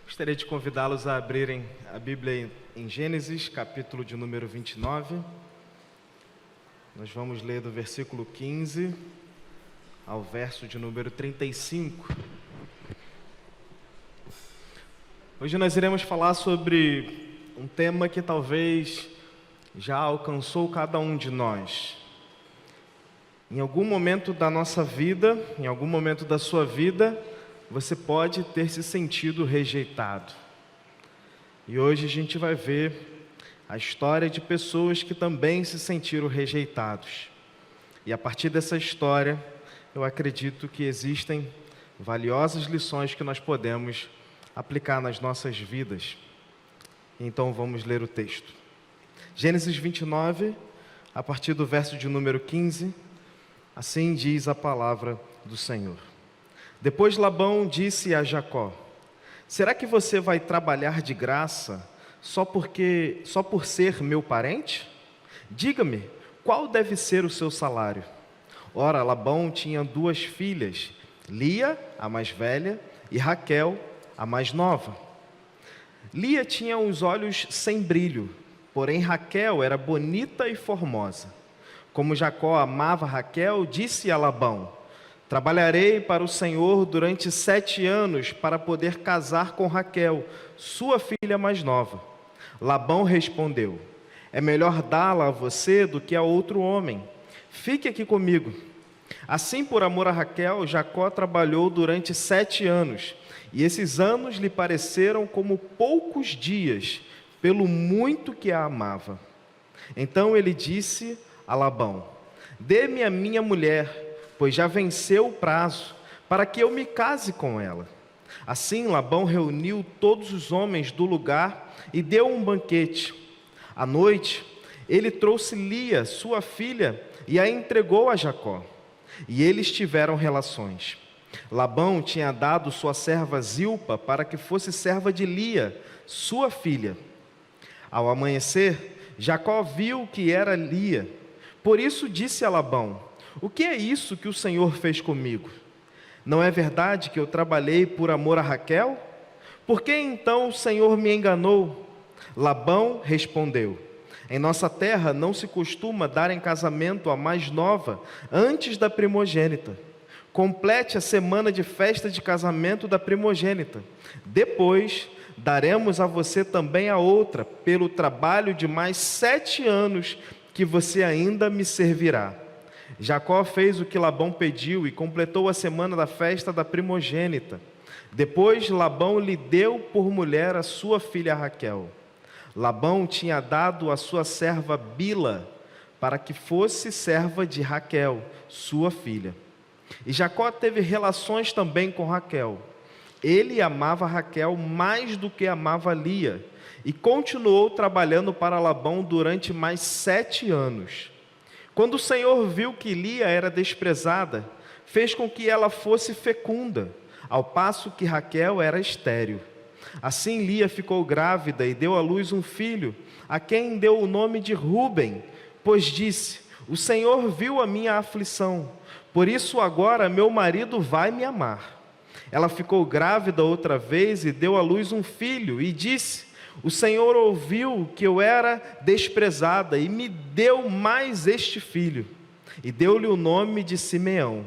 Gostaria de convidá-los a abrirem a Bíblia em Gênesis, capítulo de número 29. Nós vamos ler do versículo 15 ao verso de número 35. Hoje nós iremos falar sobre um tema que talvez já alcançou cada um de nós. Em algum momento da nossa vida, em algum momento da sua vida, você pode ter se sentido rejeitado. E hoje a gente vai ver a história de pessoas que também se sentiram rejeitados. E a partir dessa história, eu acredito que existem valiosas lições que nós podemos aplicar nas nossas vidas. Então vamos ler o texto. Gênesis 29, a partir do verso de número 15, assim diz a palavra do Senhor. Depois Labão disse a Jacó: será que você vai trabalhar de graça só por ser meu parente? Diga-me, qual deve ser o seu salário? Ora, Labão tinha 2 filhas, Lia, a mais velha, e Raquel, a mais nova. Lia tinha os olhos sem brilho, porém Raquel era bonita e formosa. Como Jacó amava Raquel, disse a Labão: trabalharei para o Senhor durante 7 anos para poder casar com Raquel, sua filha mais nova. Labão respondeu: é melhor dá-la a você do que a outro homem. Fique aqui comigo. Assim, por amor a Raquel, Jacó trabalhou durante 7 anos, e esses anos lhe pareceram como poucos dias, pelo muito que a amava. Então ele disse a Labão: dê-me a minha mulher, pois já venceu o prazo, para que eu me case com ela. Assim Labão reuniu todos os homens do lugar e deu um banquete. À noite, ele trouxe Lia, sua filha, e a entregou a Jacó. E eles tiveram relações. Labão tinha dado sua serva Zilpa para que fosse serva de Lia, sua filha. Ao amanhecer, Jacó viu que era Lia. Por isso disse a Labão: o que é isso que o Senhor fez comigo? Não é verdade que eu trabalhei por amor a Raquel? Por que então o Senhor me enganou? Labão respondeu: em nossa terra não se costuma dar em casamento a mais nova antes da primogênita. Complete a semana de festa de casamento da primogênita. Depois daremos a você também a outra, pelo trabalho de mais 7 anos que você ainda me servirá. Jacó fez o que Labão pediu e completou a semana da festa da primogênita. Depois Labão lhe deu por mulher a sua filha Raquel. Labão tinha dado a sua serva Bila para que fosse serva de Raquel, sua filha. E Jacó teve relações também com Raquel. Ele amava Raquel mais do que amava Lia, e continuou trabalhando para Labão durante mais 7 anos. Quando o Senhor viu que Lia era desprezada, fez com que ela fosse fecunda, ao passo que Raquel era estéril. Assim Lia ficou grávida e deu à luz um filho, a quem deu o nome de Ruben, pois disse: o Senhor viu a minha aflição, por isso agora meu marido vai me amar. Ela ficou grávida outra vez e deu à luz um filho, e disse: o Senhor ouviu que eu era desprezada e me deu mais este filho. E deu-lhe o nome de Simeão.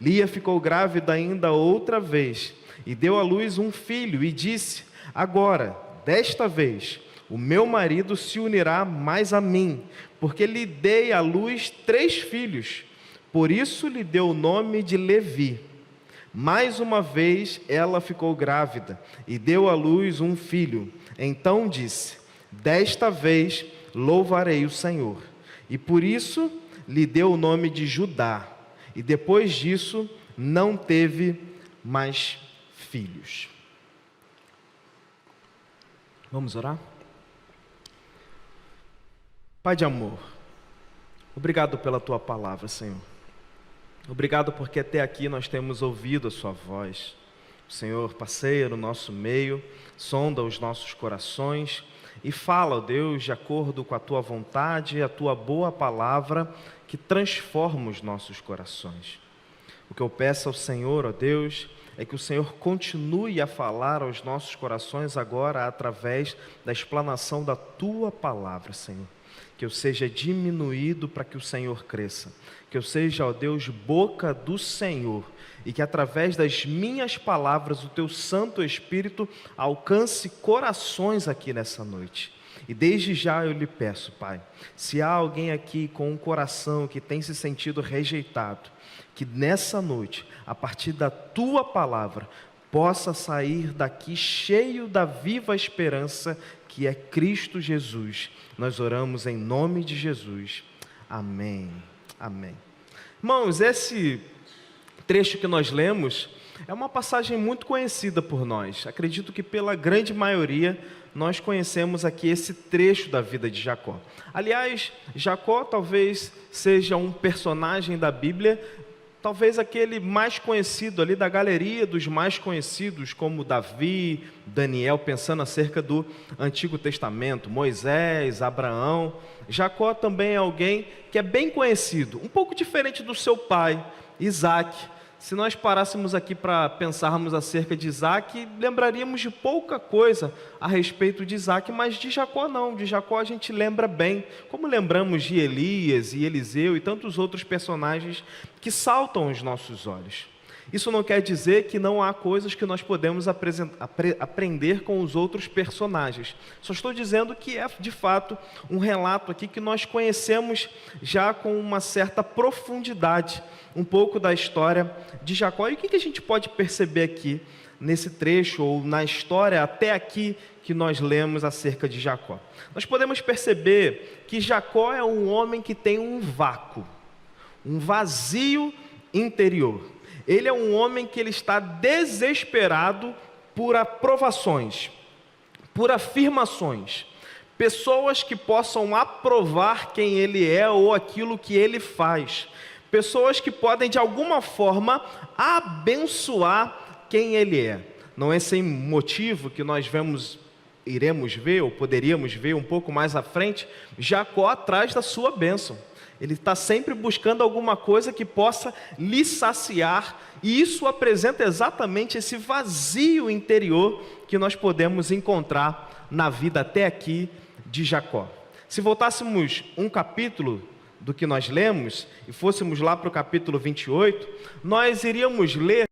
Lia ficou grávida ainda outra vez e deu à luz um filho e disse: agora, desta vez, o meu marido se unirá mais a mim, porque lhe dei à luz 3 filhos. Por isso lhe deu o nome de Levi. Mais uma vez ela ficou grávida e deu à luz um filho. Então disse: desta vez louvarei o Senhor. E por isso lhe deu o nome de Judá. E depois disso não teve mais filhos. Vamos orar? Pai de amor, obrigado pela tua palavra, Senhor. Obrigado porque até aqui nós temos ouvido a sua voz. O Senhor passeia no nosso meio, sonda os nossos corações e fala, ó Deus, de acordo com a tua vontade e a tua boa palavra que transforma os nossos corações. O que eu peço ao Senhor, ó Deus, é que o Senhor continue a falar aos nossos corações agora através da explanação da Tua palavra, Senhor. Que eu seja diminuído para que o Senhor cresça. Que eu seja, ó Deus, boca do Senhor. E que através das minhas palavras o Teu Santo Espírito alcance corações aqui nessa noite. E desde já eu lhe peço, Pai, se há alguém aqui com um coração que tem se sentido rejeitado, que nessa noite, a partir da Tua palavra, possa sair daqui cheio da viva esperança que é Cristo Jesus. Nós oramos em nome de Jesus. Amém. Amém. Irmãos, esse trecho que nós lemos é uma passagem muito conhecida por nós. Acredito que pela grande maioria nós conhecemos aqui esse trecho da vida de Jacó. Aliás, Jacó talvez seja um personagem da Bíblia, talvez aquele mais conhecido ali da galeria dos mais conhecidos, como Davi, Daniel, pensando acerca do Antigo Testamento, Moisés, Abraão. Jacó também é alguém que é bem conhecido, um pouco diferente do seu pai, Isaac. Se nós parássemos aqui para pensarmos acerca de Isaac, lembraríamos de pouca coisa a respeito de Isaac, mas de Jacó não. De Jacó a gente lembra bem, como lembramos de Elias e Eliseu e tantos outros personagens que saltam aos nossos olhos. Isso não quer dizer que não há coisas que nós podemos aprender com os outros personagens. Só estou dizendo que é, de fato, um relato aqui que nós conhecemos já com uma certa profundidade, um pouco da história de Jacó. E o que a gente pode perceber aqui, nesse trecho, ou na história até aqui que nós lemos acerca de Jacó? Nós podemos perceber que Jacó é um homem que tem um vácuo, um vazio interior. Ele é um homem que ele está desesperado por aprovações, por afirmações, pessoas que possam aprovar quem ele é ou aquilo que ele faz, pessoas que podem de alguma forma abençoar quem ele é. Não é sem motivo que nós iremos ver, ou poderíamos ver um pouco mais à frente, Jacó atrás da sua bênção. Ele está sempre buscando alguma coisa que possa lhe saciar, e isso apresenta exatamente esse vazio interior que nós podemos encontrar na vida até aqui de Jacó. Se voltássemos um capítulo do que nós lemos, e fôssemos lá para o capítulo 28, nós iríamos ler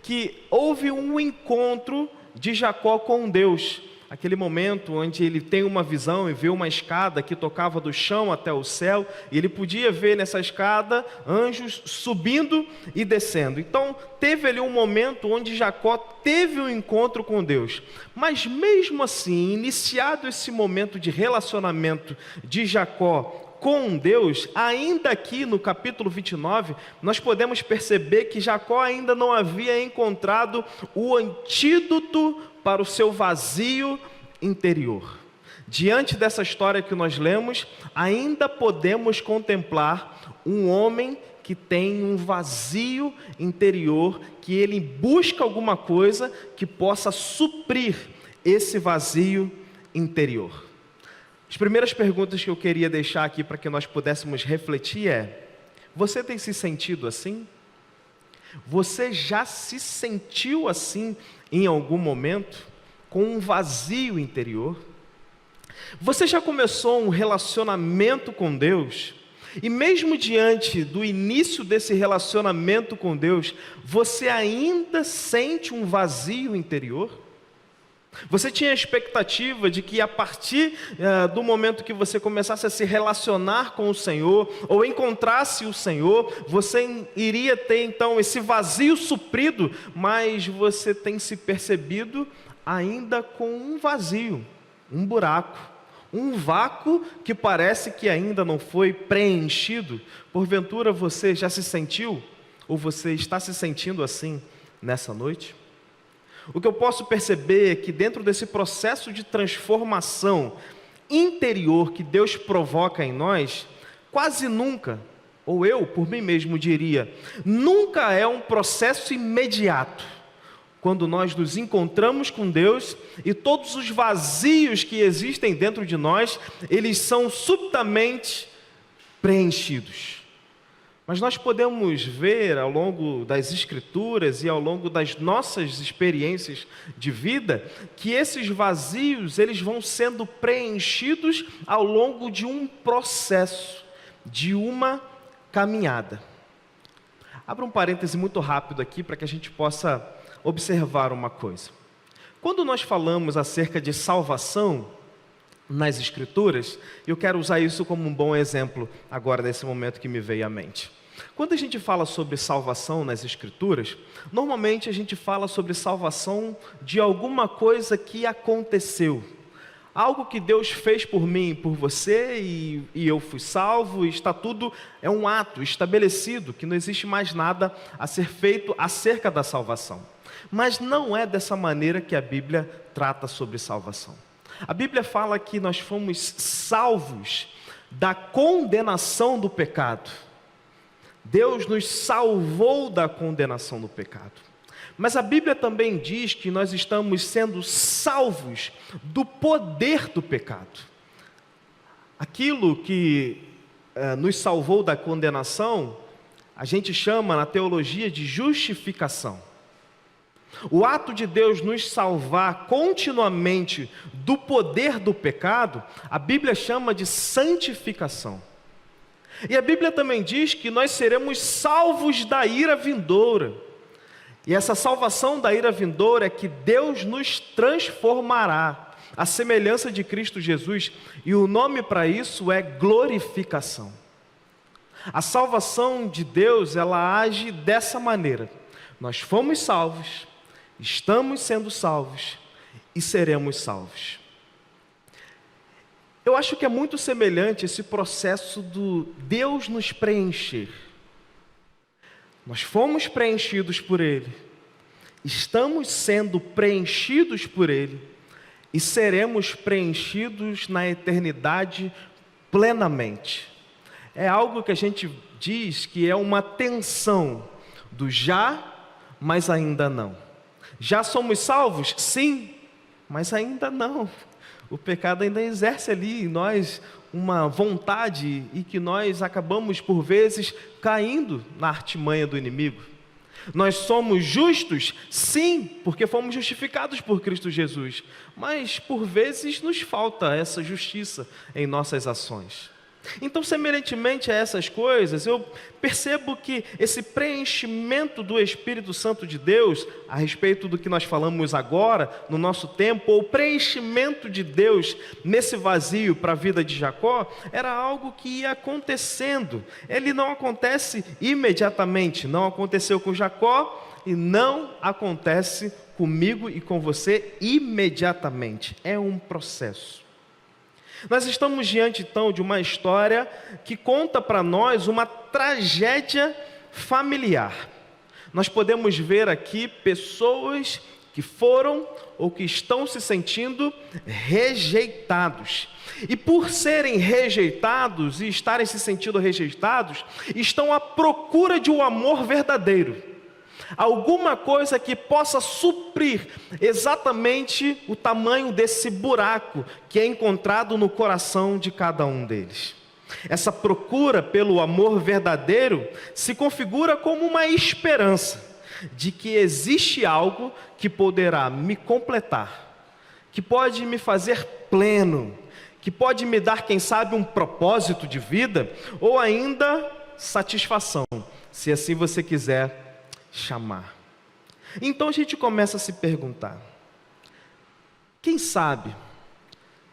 que houve um encontro de Jacó com Deus. Aquele momento onde ele tem uma visão e vê uma escada que tocava do chão até o céu, e ele podia ver nessa escada anjos subindo e descendo. Então, teve ali um momento onde Jacó teve um encontro com Deus. Mas mesmo assim, iniciado esse momento de relacionamento de Jacó com Deus, ainda aqui no capítulo 29, nós podemos perceber que Jacó ainda não havia encontrado o antídoto para o seu vazio interior. Diante dessa história que nós lemos, ainda podemos contemplar um homem que tem um vazio interior, que ele busca alguma coisa que possa suprir esse vazio interior. As primeiras perguntas que eu queria deixar aqui para que nós pudéssemos refletir é: você tem se sentido assim? Você já se sentiu assim em algum momento, com um vazio interior? Você já começou um relacionamento com Deus, e mesmo diante do início desse relacionamento com Deus, você ainda sente um vazio interior? Você tinha a expectativa de que a partir do momento que você começasse a se relacionar com o Senhor, ou encontrasse o Senhor, você iria ter então esse vazio suprido, mas você tem se percebido ainda com um vazio, um buraco, um vácuo que parece que ainda não foi preenchido. Porventura você já se sentiu, ou você está se sentindo assim nessa noite? O que eu posso perceber é que dentro desse processo de transformação interior que Deus provoca em nós, quase nunca, ou eu por mim mesmo diria, nunca é um processo imediato. Quando nós nos encontramos com Deus e todos os vazios que existem dentro de nós, eles são subitamente preenchidos. Mas nós podemos ver ao longo das Escrituras e ao longo das nossas experiências de vida que esses vazios eles vão sendo preenchidos ao longo de um processo, de uma caminhada. Abra um parêntese muito rápido aqui para que a gente possa observar uma coisa. Quando nós falamos acerca de salvação nas Escrituras, eu quero usar isso como um bom exemplo agora nesse momento que me veio à mente. Quando a gente fala sobre salvação nas Escrituras, normalmente a gente fala sobre salvação de alguma coisa que aconteceu. Algo que Deus fez por mim e por você e eu fui salvo, e está tudo, é um ato estabelecido, que não existe mais nada a ser feito acerca da salvação. Mas não é dessa maneira que a Bíblia trata sobre salvação. A Bíblia fala que nós fomos salvos da condenação do pecado. Deus nos salvou da condenação do pecado. Mas a Bíblia também diz que nós estamos sendo salvos do poder do pecado. Aquilo que nos salvou da condenação, a gente chama na teologia de justificação. O ato de Deus nos salvar continuamente do poder do pecado, a Bíblia chama de santificação. E a Bíblia também diz que nós seremos salvos da ira vindoura. E essa salvação da ira vindoura é que Deus nos transformará à semelhança de Cristo Jesus, e o nome para isso é glorificação. A salvação de Deus, ela age dessa maneira. Nós fomos salvos, estamos sendo salvos e seremos salvos. Eu acho que é muito semelhante esse processo do Deus nos preencher. Nós fomos preenchidos por Ele, estamos sendo preenchidos por Ele e seremos preenchidos na eternidade plenamente. É algo que a gente diz que é uma tensão do já, mas ainda não. Já somos salvos? Sim, mas ainda não. O pecado ainda exerce ali em nós uma vontade e que nós acabamos, por vezes, caindo na artimanha do inimigo. Nós somos justos? Sim, porque fomos justificados por Cristo Jesus. Mas, por vezes, nos falta essa justiça em nossas ações. Então, semelhantemente a essas coisas, eu percebo que esse preenchimento do Espírito Santo de Deus, a respeito do que nós falamos agora, no nosso tempo, ou o preenchimento de Deus nesse vazio para a vida de Jacó, era algo que ia acontecendo. Ele não acontece imediatamente, não aconteceu com Jacó e não acontece comigo e com você imediatamente. É um processo. Nós estamos diante, então, de uma história que conta para nós uma tragédia familiar. Nós podemos ver aqui pessoas que foram ou que estão se sentindo rejeitados. E por serem rejeitados e estarem se sentindo rejeitados, estão à procura de um amor verdadeiro. Alguma coisa que possa suprir exatamente o tamanho desse buraco que é encontrado no coração de cada um deles. Essa procura pelo amor verdadeiro se configura como uma esperança de que existe algo que poderá me completar, que pode me fazer pleno, que pode me dar, quem sabe, um propósito de vida ou ainda satisfação, se assim você quiser chamar. Então a gente começa a se perguntar: quem sabe,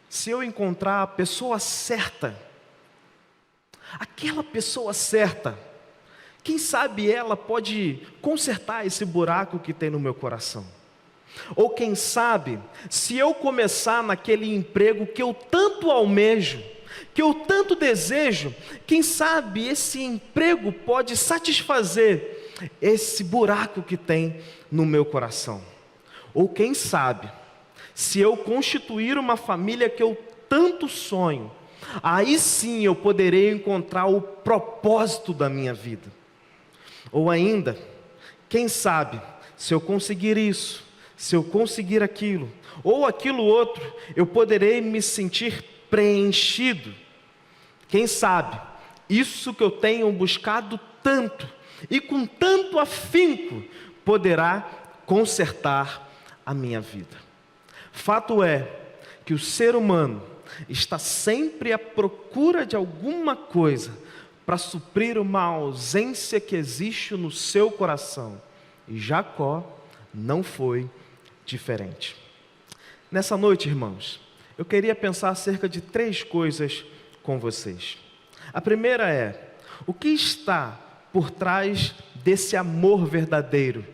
se eu encontrar a pessoa certa, aquela pessoa certa, quem sabe ela pode consertar esse buraco que tem no meu coração? Ou quem sabe, se eu começar naquele emprego que eu tanto almejo, que eu tanto desejo, quem sabe esse emprego pode satisfazer esse buraco que tem no meu coração? Ou quem sabe, se eu constituir uma família que eu tanto sonho, aí sim eu poderei encontrar o propósito da minha vida. Ou ainda, quem sabe, se eu conseguir isso, se eu conseguir aquilo, ou aquilo outro, eu poderei me sentir preenchido. Quem sabe, isso que eu tenho buscado tanto e com tanto afinco poderá consertar a minha vida. Fato é que o ser humano está sempre à procura de alguma coisa para suprir uma ausência que existe no seu coração. E Jacó não foi diferente. Nessa noite, irmãos, eu queria pensar acerca de 3 coisas com vocês. A primeira é: o que está por trás desse amor verdadeiro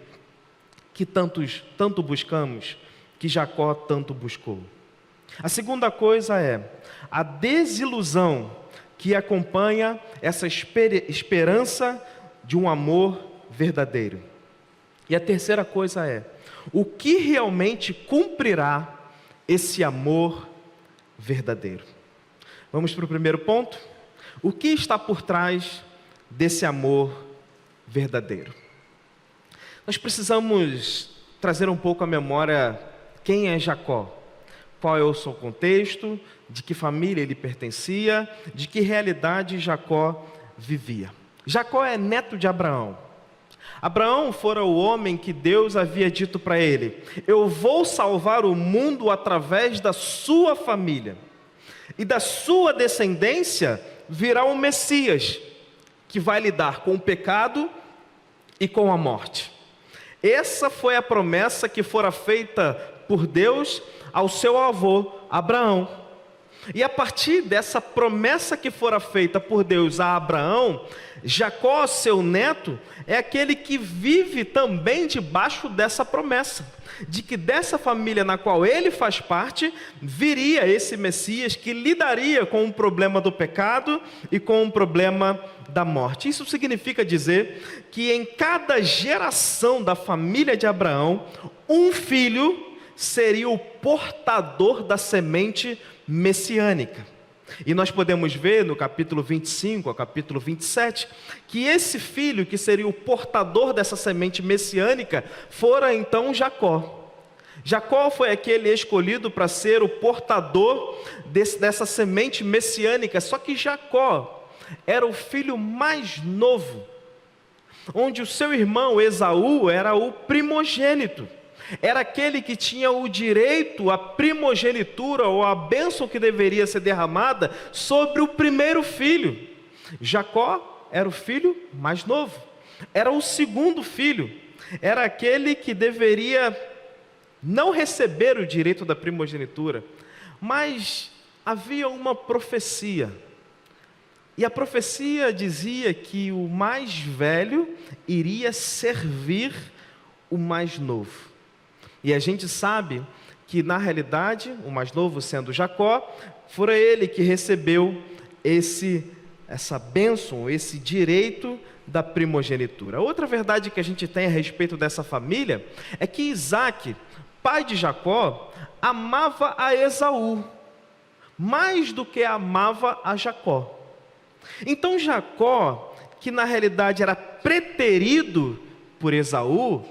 que tanto buscamos, que Jacó tanto buscou? A segunda coisa é a desilusão que acompanha essa esperança de um amor verdadeiro. E a terceira coisa é o que realmente cumprirá esse amor verdadeiro. Vamos para o primeiro ponto? O que está por trás desse amor verdadeiro? Nós precisamos trazer um pouco à memória quem é Jacó, qual é o seu contexto, de que família ele pertencia, de que realidade Jacó vivia. Jacó é neto de Abraão. Abraão fora o homem que Deus havia dito para ele: eu vou salvar o mundo através da sua família, e da sua descendência virá o Messias, que vai lidar com o pecado e com a morte. Essa foi a promessa que fora feita por Deus ao seu avô Abraão. E a partir dessa promessa que fora feita por Deus a Abraão, Jacó, seu neto, é aquele que vive também debaixo dessa promessa, de que dessa família na qual ele faz parte, viria esse Messias que lidaria com o problema do pecado e com o problema da morte. Isso significa dizer que em cada geração da família de Abraão, um filho seria o portador da semente messiânica. E nós podemos ver no capítulo 25 ao capítulo 27, que esse filho que seria o portador dessa semente messiânica, fora então Jacó. Jacó foi aquele escolhido para ser o portador dessa semente messiânica, só que Jacó era o filho mais novo, onde o seu irmão Esaú era o primogênito. Era aquele que tinha o direito à primogenitura ou à bênção que deveria ser derramada sobre o primeiro filho. Jacó era o filho mais novo, era o segundo filho, era aquele que deveria não receber o direito da primogenitura, mas havia uma profecia, e a profecia dizia que o mais velho iria servir o mais novo. E a gente sabe que, na realidade, o mais novo sendo Jacó, fora ele que recebeu essa bênção, esse direito da primogenitura. Outra verdade que a gente tem a respeito dessa família é que Isaac, pai de Jacó, amava a Esaú, mais do que amava a Jacó. Então Jacó, que na realidade era preterido por Esaú,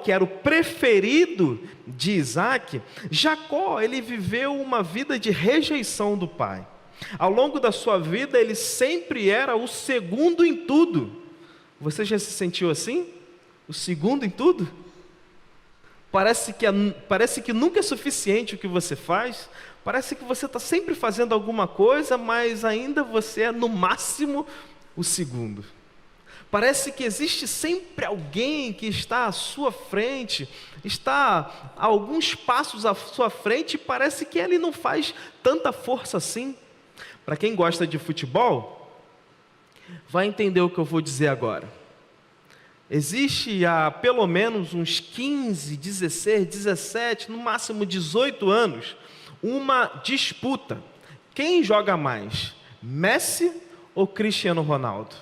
que era o preferido de Isaac, Jacó, ele viveu uma vida de rejeição do pai. Ao longo da sua vida, ele sempre era o segundo em tudo. Você já se sentiu assim? O segundo em tudo? Parece que nunca é suficiente o que você faz, parece que você está sempre fazendo alguma coisa, mas ainda você é no máximo o segundo. Parece que existe sempre alguém que está à sua frente, está a alguns passos à sua frente, e parece que ele não faz tanta força assim. Para quem gosta de futebol, vai entender o que eu vou dizer agora. Existe há pelo menos uns 15, 16, 17, no máximo 18 anos, uma disputa. Quem joga mais, Messi ou Cristiano Ronaldo?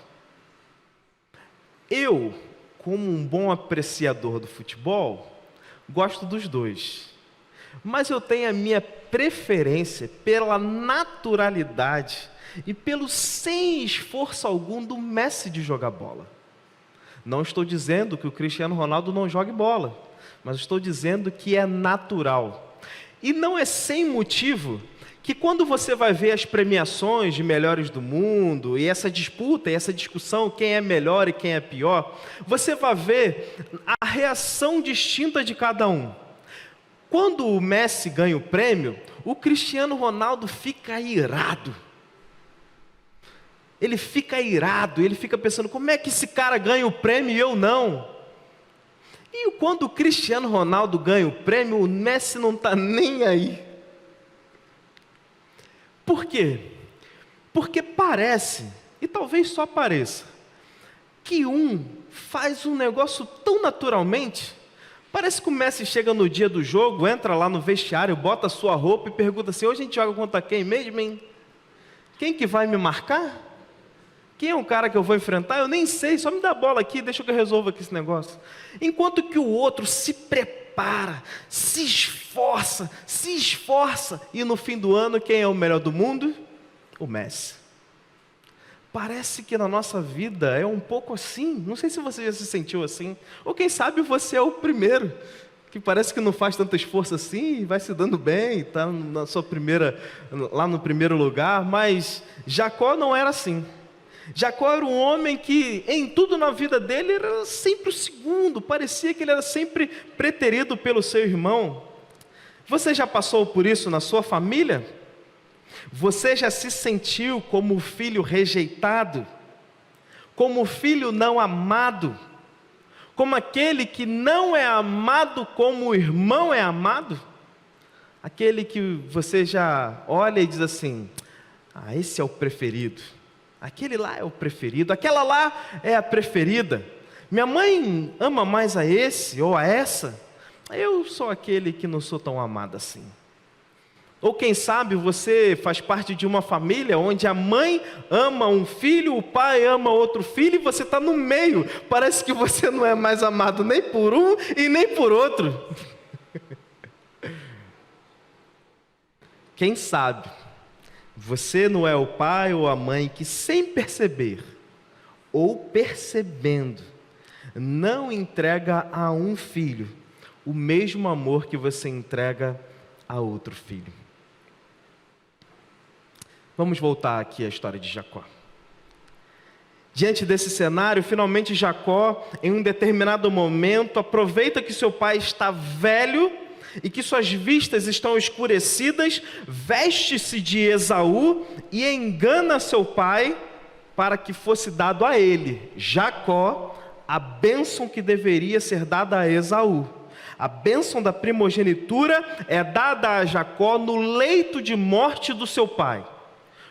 Eu, como um bom apreciador do futebol, gosto dos dois. Mas eu tenho a minha preferência pela naturalidade e pelo sem esforço algum do Messi de jogar bola. Não estou dizendo que o Cristiano Ronaldo não jogue bola, mas estou dizendo que é natural. E não é sem motivo que quando você vai ver as premiações de melhores do mundo, e essa disputa, e essa discussão, quem é melhor e quem é pior, você vai ver a reação distinta de cada um. Quando o Messi ganha o prêmio, o Cristiano Ronaldo fica irado. Ele fica irado, ele fica pensando, como é que esse cara ganha o prêmio e eu não? E quando o Cristiano Ronaldo ganha o prêmio, o Messi não está nem aí. Por quê? Porque parece, e talvez só pareça, que um faz um negócio tão naturalmente. Parece que o Messi chega no dia do jogo, entra lá no vestiário, bota a sua roupa e pergunta assim, hoje a gente joga contra quem mesmo, hein? Quem que vai me marcar? Quem é o cara que eu vou enfrentar? Eu nem sei, só me dá a bola aqui, deixa que eu resolva aqui esse negócio. Enquanto que o outro se prepara, se esforça, e no fim do ano, quem é o melhor do mundo? O Messi. Parece que na nossa vida é um pouco assim, não sei se você já se sentiu assim, ou quem sabe você é o primeiro, que parece que não faz tanto esforço assim, vai se dando bem, está lá no primeiro lugar, mas Jacó não era assim. Jacó era um homem que em tudo na vida dele era sempre o segundo, parecia que ele era sempre preterido pelo seu irmão. Você já passou por isso na sua família? Você já se sentiu como o filho rejeitado? Como o filho não amado? Como aquele que não é amado como o irmão é amado? Aquele que você já olha e diz assim, esse é o preferido. Aquele lá é o preferido, aquela lá é a preferida. Minha mãe ama mais a esse ou a essa. Eu sou aquele que não sou tão amado assim. Ou quem sabe você faz parte de uma família onde a mãe ama um filho, o pai ama outro filho e você está no meio. Parece que você não é mais amado nem por um e nem por outro. Quem sabe você não é o pai ou a mãe que, sem perceber ou percebendo, não entrega a um filho o mesmo amor que você entrega a outro filho. Vamos voltar aqui à história de Jacó. Diante desse cenário, finalmente Jacó, em um determinado momento, aproveita que seu pai está velho e que suas vistas estão escurecidas, veste-se de Esaú e engana seu pai para que fosse dado a ele, Jacó, a bênção que deveria ser dada a Esaú. A bênção da primogenitura é dada a Jacó no leito de morte do seu pai.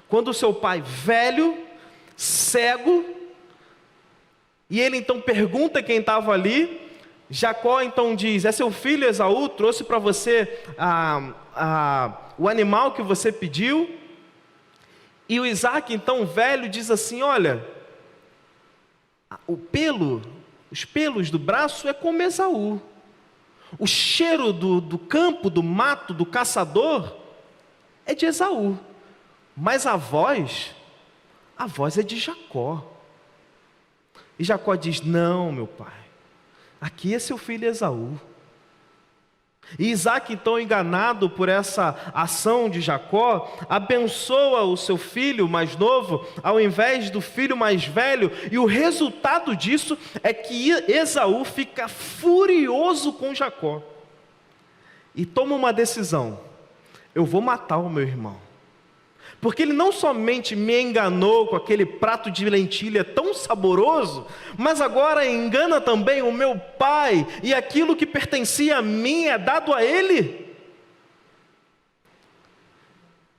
Quando o seu pai velho, cego, e ele então pergunta quem estava ali, Jacó então diz, é seu filho Esaú, trouxe para você o animal que você pediu. E o Isaac então velho diz assim, olha, os pelos do braço é como Esaú. O cheiro do campo, do mato, do caçador é de Esaú. Mas a voz é de Jacó. E Jacó diz, não meu pai, aqui é seu filho Esaú. E Isaac, então enganado por essa ação de Jacó, abençoa o seu filho mais novo, ao invés do filho mais velho, e o resultado disso é que Esaú fica furioso com Jacó, e toma uma decisão, eu vou matar o meu irmão, porque ele não somente me enganou com aquele prato de lentilha tão saboroso, mas agora engana também o meu pai, e aquilo que pertencia a mim é dado a ele.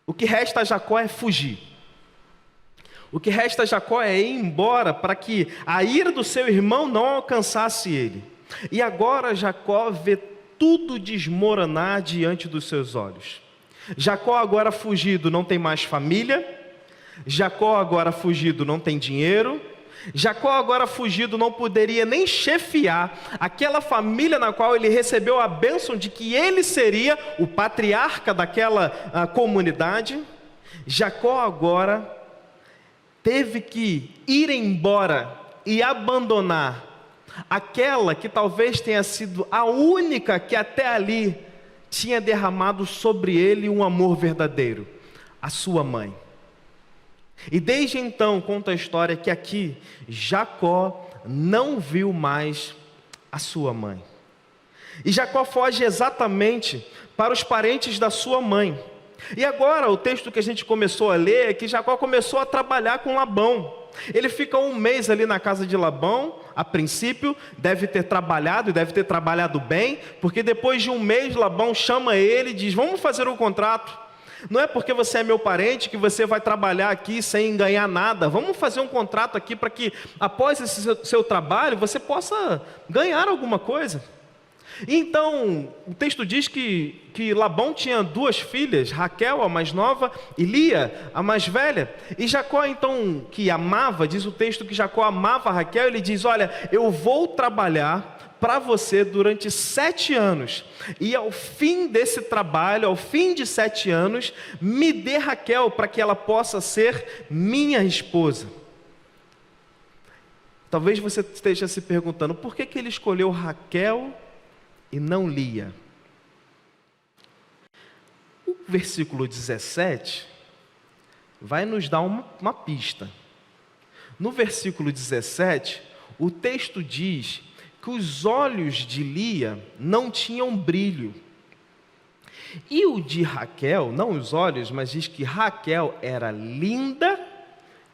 O que resta a Jacó é fugir. O que resta a Jacó é ir embora para que a ira do seu irmão não alcançasse ele. E agora Jacó vê tudo desmoronar diante dos seus olhos. Jacó agora fugido não tem mais família, Jacó agora fugido não tem dinheiro, Jacó agora fugido não poderia nem chefiar aquela família na qual ele recebeu a bênção de que ele seria o patriarca daquela comunidade. Jacó agora teve que ir embora e abandonar aquela que talvez tenha sido a única que até ali tinha derramado sobre ele um amor verdadeiro. a sua mãe. E desde então, conta a história que aqui, Jacó não viu mais a sua mãe. E Jacó foge exatamente para os parentes da sua mãe. E agora, o texto que a gente começou a ler é que Jacó começou a trabalhar com Labão. Ele fica um mês ali na casa de Labão, a princípio, deve ter trabalhado, e deve ter trabalhado bem, porque depois de um mês, Labão chama ele e diz: vamos fazer um contrato. Não é porque você é meu parente que você vai trabalhar aqui sem ganhar nada. Vamos fazer um contrato aqui para que, após esse seu trabalho, você possa ganhar alguma coisa. E então, o texto diz que Labão tinha duas filhas, Raquel, a mais nova, e Lia, a mais velha. E Jacó, então, que amava, diz o texto que Jacó amava Raquel, ele diz: olha, eu vou trabalhar para você durante 7 anos, e ao fim desse trabalho, ao fim de 7 anos, me dê Raquel para que ela possa ser minha esposa. Talvez você esteja se perguntando, por que ele escolheu Raquel e não Lia? O versículo 17 vai nos dar uma pista. No versículo 17, o texto diz que os olhos de Lia não tinham brilho. E o de Raquel, não os olhos, mas diz que Raquel era linda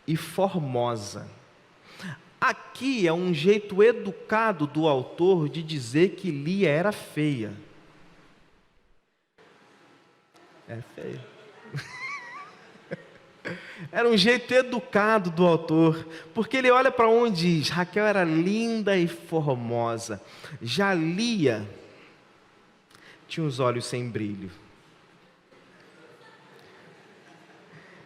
e formosa. Aqui é um jeito educado do autor de dizer que Lia era feia. É feia. Era um jeito educado do autor, porque ele olha para onde diz: Raquel era linda e formosa. Já Lia tinha os olhos sem brilho.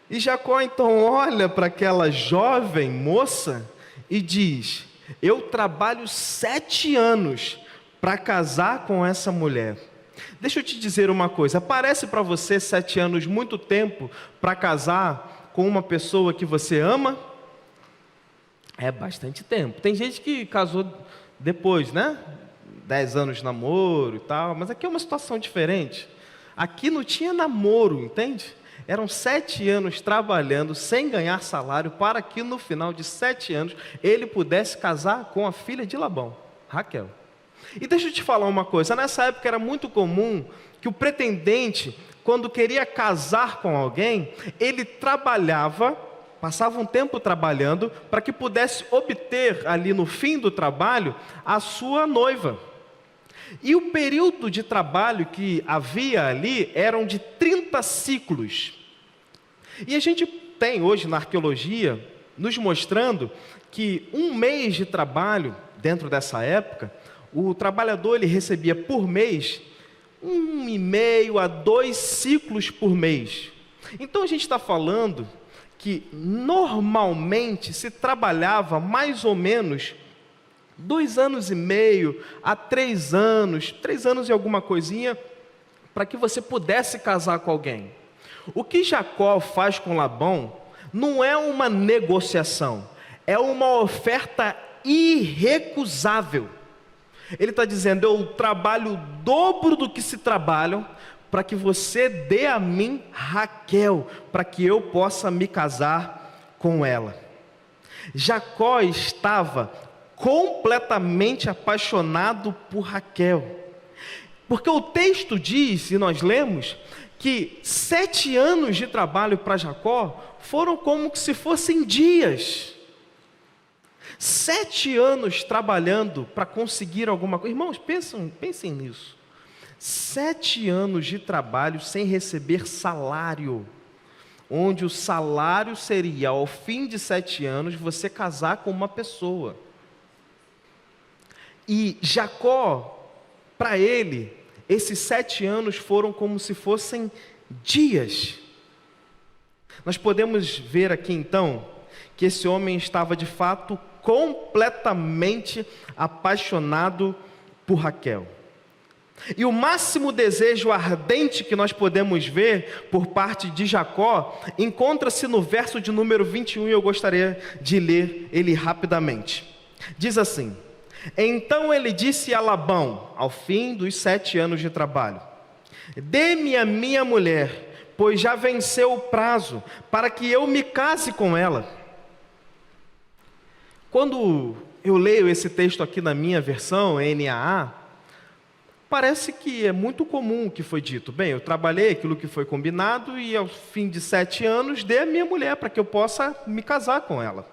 E Jacó então olha para aquela jovem moça e diz: eu trabalho 7 anos para casar com essa mulher. Deixa eu te dizer uma coisa, parece para você 7 anos muito tempo para casar com uma pessoa que você ama? É bastante tempo. Tem gente que casou depois, né? 10 anos de namoro e tal, mas aqui é uma situação diferente. Aqui não tinha namoro, entende? Eram 7 anos trabalhando sem ganhar salário para que no final de 7 anos ele pudesse casar com a filha de Labão, Raquel. E deixa eu te falar uma coisa, nessa época era muito comum que o pretendente, quando queria casar com alguém, ele trabalhava, passava um tempo trabalhando, para que pudesse obter ali no fim do trabalho a sua noiva. E o período de trabalho que havia ali eram de 30 ciclos. E a gente tem hoje na arqueologia nos mostrando que um mês de trabalho, dentro dessa época, o trabalhador ele recebia por mês 1,5 a 2 ciclos por mês. Então a gente está falando que normalmente se trabalhava mais ou menos 2 anos e meio a 3 anos, 3 anos e alguma coisinha, para que você pudesse casar com alguém. O que Jacó faz com Labão não é uma negociação, é uma oferta irrecusável. Ele está dizendo: eu trabalho o dobro do que se trabalham para que você dê a mim Raquel, para que eu possa me casar com ela. Jacó estava completamente apaixonado por Raquel, porque o texto diz, e nós lemos, que 7 anos de trabalho para Jacó foram como se fossem dias. 7 anos trabalhando para conseguir alguma coisa. Irmãos, pensem nisso. 7 anos de trabalho sem receber salário, onde o salário seria, ao fim de 7 anos, você casar com uma pessoa. E Jacó, para ele, esses 7 anos foram como se fossem dias. Nós podemos ver aqui então, que esse homem estava de fato completamente apaixonado por Raquel. E o máximo desejo ardente que nós podemos ver por parte de Jacó encontra-se no verso de número 21, e eu gostaria de ler ele rapidamente. Diz assim: então ele disse a Labão, ao fim dos 7 anos de trabalho: dê-me a minha mulher, pois já venceu o prazo, para que eu me case com ela. Quando eu leio esse texto aqui na minha versão, NAA, parece que é muito comum o que foi dito. Bem, eu trabalhei aquilo que foi combinado e ao fim de 7 anos dei a minha mulher para que eu possa me casar com ela.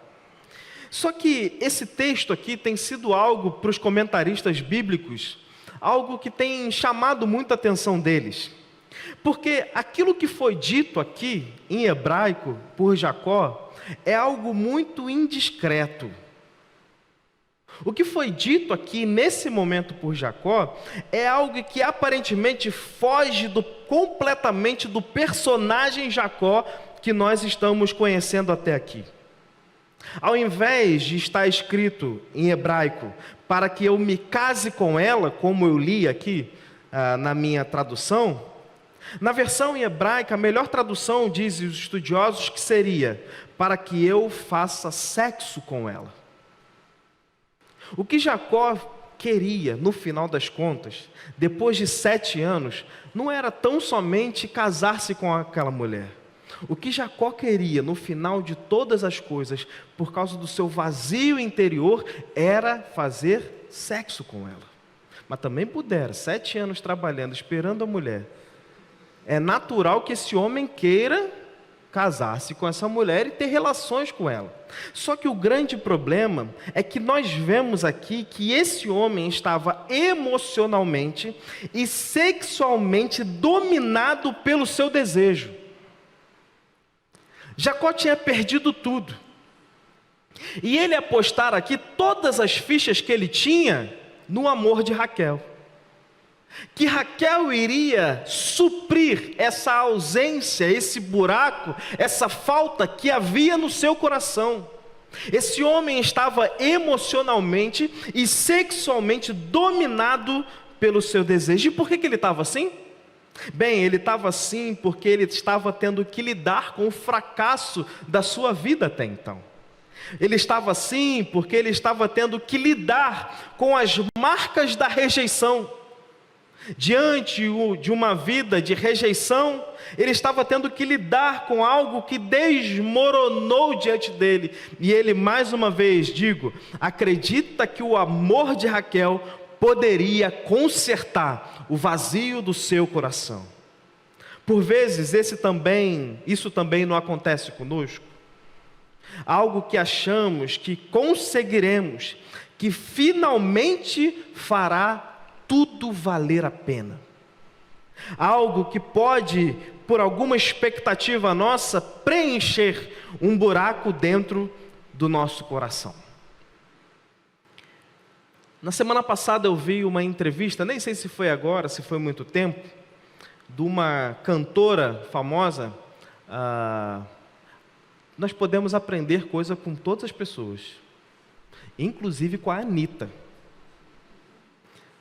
Só que esse texto aqui tem sido algo para os comentaristas bíblicos, algo que tem chamado muita atenção deles. Porque aquilo que foi dito aqui em hebraico por Jacó é algo muito indiscreto. O que foi dito aqui nesse momento por Jacó é algo que aparentemente foge completamente do personagem Jacó que nós estamos conhecendo até aqui. Ao invés de estar escrito em hebraico, para que eu me case com ela, como eu li aqui na minha tradução, na versão em hebraica, a melhor tradução, dizem os estudiosos, que seria, para que eu faça sexo com ela. O que Jacó queria, no final das contas, depois de 7 anos, não era tão somente casar-se com aquela mulher. O que Jacó queria, no final de todas as coisas, por causa do seu vazio interior, era fazer sexo com ela. Mas também pudera, 7 anos trabalhando, esperando a mulher. É natural que esse homem queira casar-se com essa mulher e ter relações com ela. Só que o grande problema é que nós vemos aqui que esse homem estava emocionalmente e sexualmente dominado pelo seu desejo. Jacó tinha perdido tudo. E ele apostar aqui todas as fichas que ele tinha no amor de Raquel. Que Raquel iria suprir essa ausência, esse buraco, essa falta que havia no seu coração. Esse homem estava emocionalmente e sexualmente dominado pelo seu desejo. E por que ele estava assim? Bem, ele estava assim porque ele estava tendo que lidar com o fracasso da sua vida até então. Ele estava assim porque ele estava tendo que lidar com as marcas da rejeição. Diante de uma vida de rejeição, ele estava tendo que lidar com algo que desmoronou diante dele. E ele, mais uma vez, acredita que o amor de Raquel poderia consertar o vazio do seu coração. Por vezes, isso também não acontece conosco. Algo que achamos que conseguiremos, que finalmente fará tudo valer a pena. Algo que pode, por alguma expectativa nossa, preencher um buraco dentro do nosso coração. Na semana passada eu vi uma entrevista, nem sei se foi agora, se foi muito tempo, de uma cantora famosa. Nós podemos aprender coisa com todas as pessoas, inclusive com a Anitta.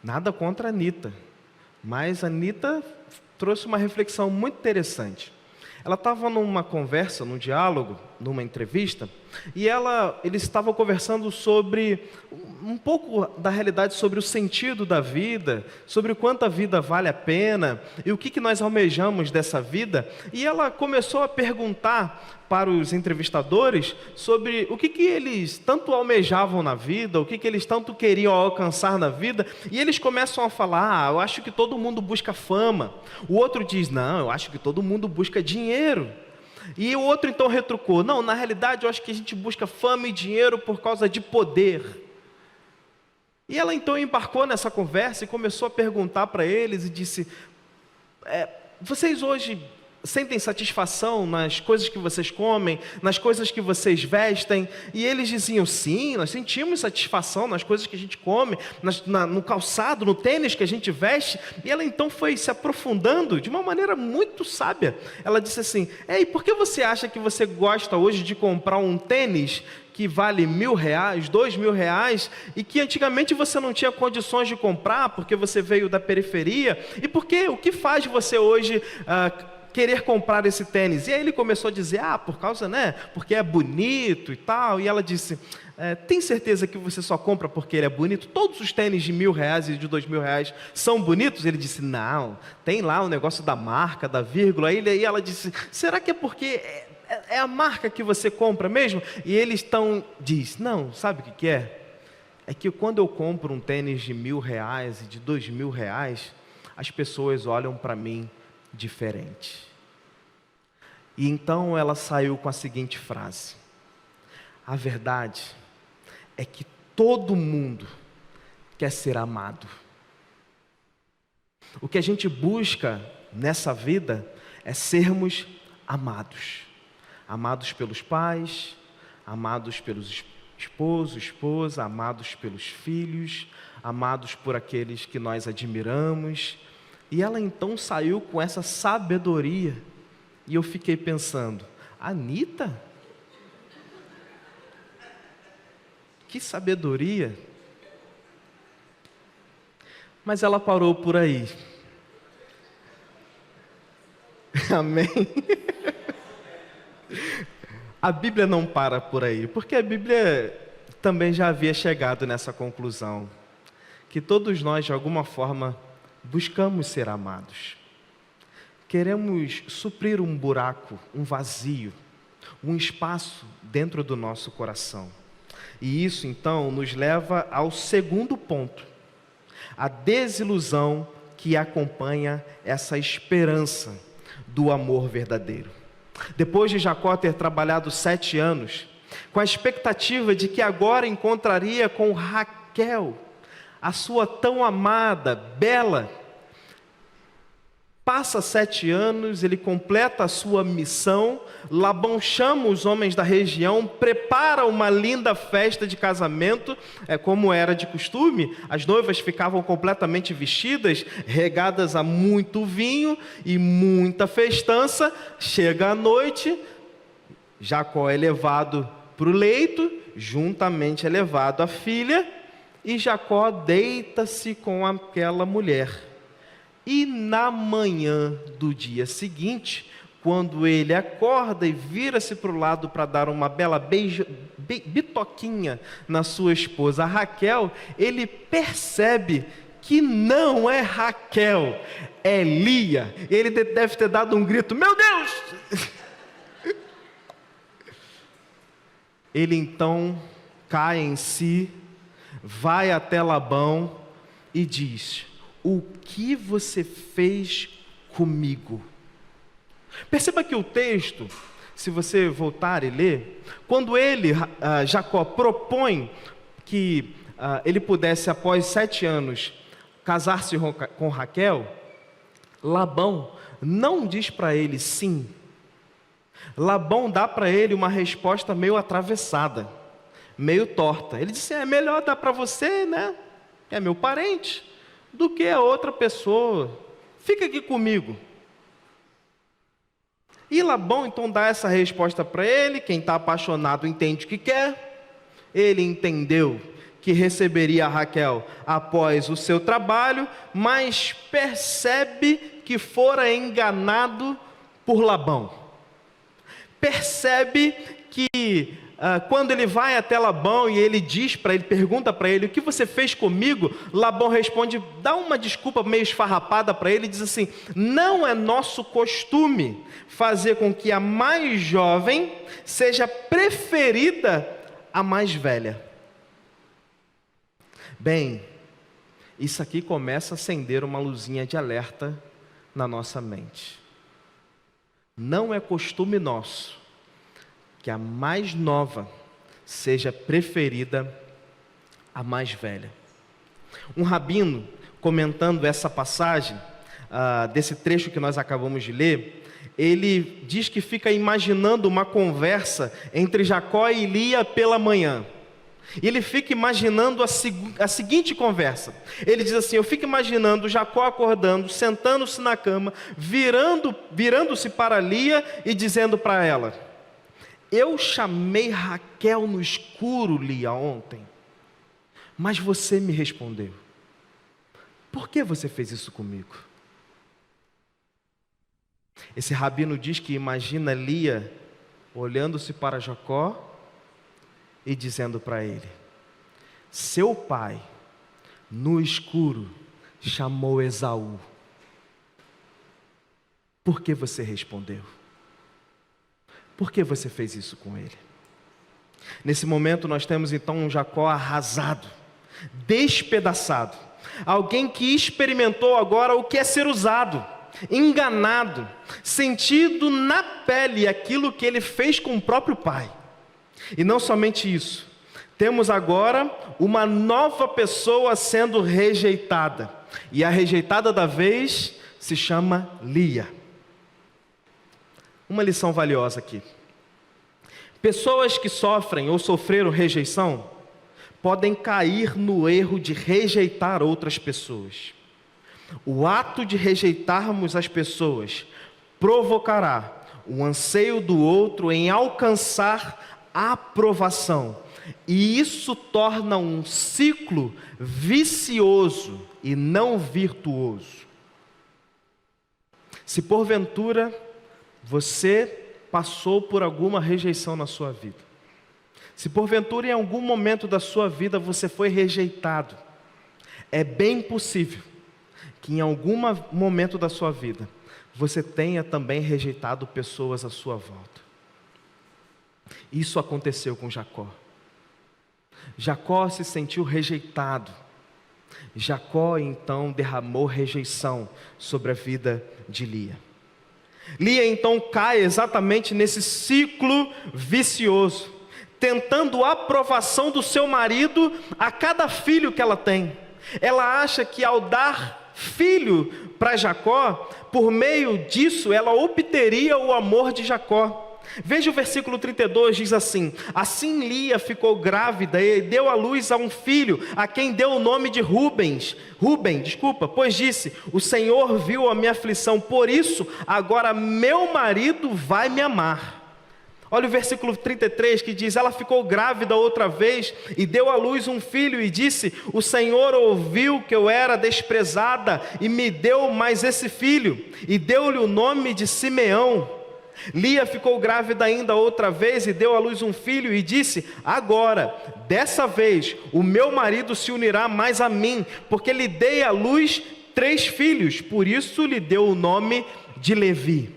Nada contra a Anitta, mas a Anitta trouxe uma reflexão muito interessante. Ela estava numa conversa, num diálogo, numa entrevista, e eles estavam conversando sobre um pouco da realidade, sobre o sentido da vida, sobre o quanto a vida vale a pena, e o que nós almejamos dessa vida. E ela começou a perguntar para os entrevistadores sobre o que eles tanto almejavam na vida, o que eles tanto queriam alcançar na vida, e eles começam a falar: eu acho que todo mundo busca fama. O outro diz: não, eu acho que todo mundo busca dinheiro. E o outro então retrucou: não, na realidade eu acho que a gente busca fama e dinheiro por causa de poder. E ela então embarcou nessa conversa e começou a perguntar para eles e disse: vocês hoje sentem satisfação nas coisas que vocês comem, nas coisas que vocês vestem? E eles diziam: sim, nós sentimos satisfação nas coisas que a gente come, no calçado, no tênis que a gente veste. E ela então foi se aprofundando de uma maneira muito sábia. Ela disse assim: e por que você acha que você gosta hoje de comprar um tênis que vale R$1.000, R$2.000, e que antigamente você não tinha condições de comprar porque você veio da periferia? E o que faz você hoje querer comprar esse tênis? E aí ele começou a dizer: por causa, porque é bonito e tal. E ela disse: Tem certeza que você só compra porque ele é bonito? Todos os tênis de R$ 1.000 e de R$ 2.000 são bonitos? Ele disse, não, tem lá o negócio da marca, da vírgula. Aí ela disse, será que é porque é a marca que você compra mesmo? E eles diz, não, sabe o que é? É que quando eu compro um tênis de R$ 1.000 e de R$ 2.000, as pessoas olham para mim diferente. E então ela saiu com a seguinte frase: a verdade é que todo mundo quer ser amado. O que a gente busca nessa vida é sermos amados. Amados pelos pais, amados pelos esposos, esposa, amados pelos filhos, amados por aqueles que nós admiramos. E ela então saiu com essa sabedoria. E eu fiquei pensando, Anita? Que sabedoria! Mas ela parou por aí. Amém? A Bíblia não para por aí, porque a Bíblia também já havia chegado nessa conclusão, que todos nós, de alguma forma, buscamos ser amados. Queremos suprir um buraco, um vazio, um espaço dentro do nosso coração. E isso, então, nos leva ao segundo ponto, a desilusão que acompanha essa esperança do amor verdadeiro. Depois de Jacó ter trabalhado 7 anos, com a expectativa de que agora encontraria com Raquel, a sua tão amada, bela, passa 7 anos, ele completa a sua missão. Labão chama os homens da região, prepara uma linda festa de casamento, como era de costume. As noivas ficavam completamente vestidas, regadas a muito vinho e muita festança. Chega a noite, Jacó é levado para o leito, juntamente é levado a filha, e Jacó deita-se com aquela mulher. E na manhã do dia seguinte, quando ele acorda e vira-se para o lado para dar uma bela bitoquinha na sua esposa Raquel, ele percebe que não é Raquel, é Lia. Ele deve ter dado um grito, meu Deus! Ele então cai em si, vai até Labão e diz, o que você fez comigo? Perceba que o texto, se você voltar e ler, quando Jacó propõe que ele pudesse, após 7 anos, casar-se com Raquel, Labão não diz para ele sim. Labão dá para ele uma resposta meio atravessada, meio torta. Ele disse, é melhor dar para você, né? É meu parente, do que a outra pessoa. Fica aqui comigo. E Labão então dá essa resposta para ele. Quem está apaixonado entende o que quer. Ele entendeu que receberia a Raquel após o seu trabalho, mas percebe que fora enganado por Labão. Percebe que quando ele vai até Labão e ele diz para ele, pergunta para ele, o que você fez comigo? Labão responde, dá uma desculpa meio esfarrapada para ele e diz assim, não é nosso costume fazer com que a mais jovem seja preferida à mais velha. Bem, isso aqui começa a acender uma luzinha de alerta na nossa mente. Não é costume nosso que a mais nova seja preferida à mais velha. Um rabino, comentando essa passagem, desse trecho que nós acabamos de ler, ele diz que fica imaginando uma conversa entre Jacó e Lia pela manhã. E ele fica imaginando a seguinte conversa. Ele diz assim, eu fico imaginando Jacó acordando, sentando-se na cama, virando-se para Lia e dizendo para ela, eu chamei Raquel no escuro, Lia, ontem, mas você me respondeu. Por que você fez isso comigo? Esse rabino diz que imagina Lia olhando-se para Jacó e dizendo para ele: seu pai, no escuro, chamou Esaú. Por que você respondeu? Por que você fez isso com ele? Nesse momento nós temos então um Jacó arrasado, despedaçado. Alguém que experimentou agora o que é ser usado, enganado, sentido na pele aquilo que ele fez com o próprio pai. E não somente isso, temos agora uma nova pessoa sendo rejeitada. E a rejeitada da vez se chama Lia. Uma lição valiosa aqui. Pessoas que sofrem ou sofreram rejeição podem cair no erro de rejeitar outras pessoas. O ato de rejeitarmos as pessoas provocará o anseio do outro em alcançar aprovação. E isso torna um ciclo vicioso e não virtuoso. Se porventura você passou por alguma rejeição na sua vida, se porventura em algum momento da sua vida você foi rejeitado, é bem possível que em algum momento da sua vida você tenha também rejeitado pessoas à sua volta. Isso aconteceu com Jacó. Jacó se sentiu rejeitado. Jacó então derramou rejeição sobre a vida de Lia. Lia então cai exatamente nesse ciclo vicioso, tentando a aprovação do seu marido a cada filho que ela tem. Ela acha que ao dar filho para Jacó, por meio disso ela obteria o amor de Jacó. Veja o versículo 32, diz assim: assim Lia ficou grávida e deu à luz a um filho, a quem deu o nome de Rubem, pois disse: o Senhor viu a minha aflição, por isso agora meu marido vai me amar. Olha o versículo 33 que diz: ela ficou grávida outra vez e deu à luz um filho e disse: o Senhor ouviu que eu era desprezada e me deu mais esse filho, e deu-lhe o nome de Simeão. Lia ficou grávida ainda outra vez e deu à luz um filho e disse: agora, dessa vez, o meu marido se unirá mais a mim, porque lhe dei à luz 3 filhos, por isso lhe deu o nome de Levi.